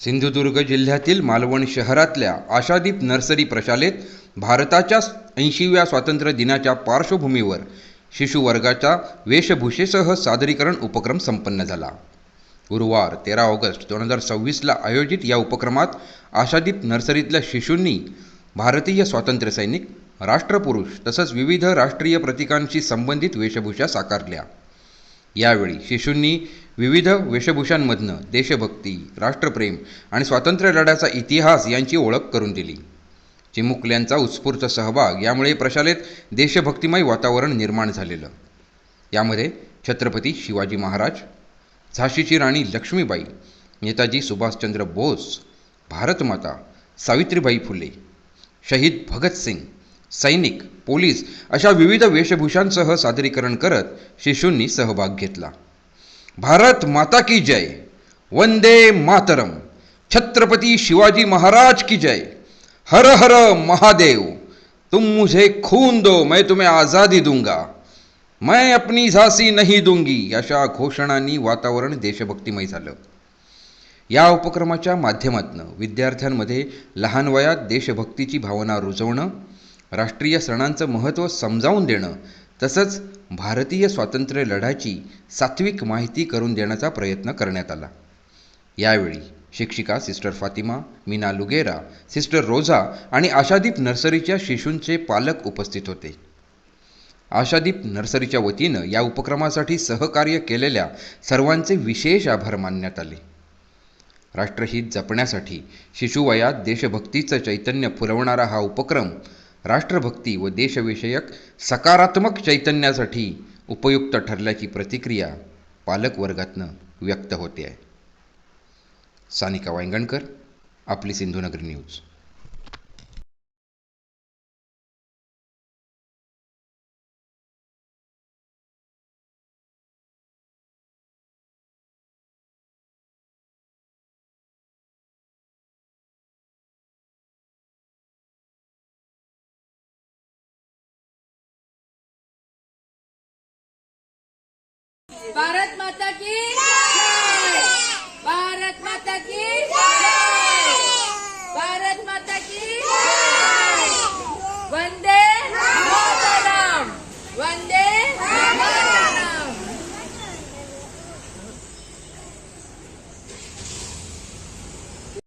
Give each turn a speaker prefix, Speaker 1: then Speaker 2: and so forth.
Speaker 1: सिंधुदुर्ग जिल्ह्यातील मालवण शहरातल्या आशादीप नर्सरी प्रशालेत भारताच्या 80व्या स्वातंत्र्य दिनाच्या पार्श्वभूमीवर शिशुवर्गाच्या वेशभूषेसह सादरीकरण उपक्रम संपन्न झाला। गुरुवार 13 ऑगस्ट 2026ला आयोजित या उपक्रमात आशादीप नर्सरीतल्या शिशूंनी भारतीय स्वातंत्र्य सैनिक, राष्ट्रपुरुष तसंच विविध राष्ट्रीय प्रतीकांशी संबंधित वेशभूषा साकारल्या। यावेळी शिशूंनी विविध वेशभूषांमधनं देशभक्ती, राष्ट्रप्रेम आणि स्वातंत्र्य लढ्याचा इतिहास यांची ओळख करून दिली। चिमुकल्यांचा उत्स्फूर्त सहभाग यामुळे प्रशालेत देशभक्तिमय वातावरण निर्माण झालेलं। यामध्ये छत्रपती शिवाजी महाराज, झाशीची राणी लक्ष्मीबाई, नेताजी सुभाषचंद्र बोस, भारतमाता, सावित्रीबाई फुले, शहीद भगतसिंग, सैनिक, पोलीस अशा विविध वेशभूषांसह सादरीकरण करत शिशूंनी सहभाग घेतला। भारत माता की जय, वंदे मातरम, छत्रपती शिवाजी महाराज की जय, हर हर महादेव, तुम मुझे खून दो मैं तुम्हें आज़ादी दूंगा, मैं अपनी झांसी नहीं दूंगी अशा घोषणांनी वातावरण देशभक्तिमय झालं। या उपक्रमाच्या माध्यमातून विद्यार्थ्यांमध्ये लहान वयात देशभक्तीची भावना रुजवणं, राष्ट्रीय सणांचं महत्त्व समजावून देणं तसंच भारतीय स्वातंत्र्य लढ्याची सात्विक माहिती करून देण्याचा प्रयत्न करण्यात आला। यावेळी शिक्षिका सिस्टर फातिमा, मीना लुगेरा, सिस्टर रोजा आणि आशादीप नर्सरीच्या शिशूंचे पालक उपस्थित होते। आशादीप नर्सरीच्या वतीनं या उपक्रमासाठी सहकार्य केलेल्या सर्वांचे विशेष आभार मानण्यात आले। राष्ट्रहित जपण्यासाठी शिशुवयात देशभक्तीचं चैतन्य फुलवणारा हा उपक्रम राष्ट्रभक्ती व देशविषयक सकारात्मक चैतन्यासाठी उपयुक्त ठरल्याची प्रतिक्रिया पालक वर्गातनं व्यक्त होते आहे। सानिका वांगणकर, आपली सिंधुनगर न्यूज।
Speaker 2: भारत माता की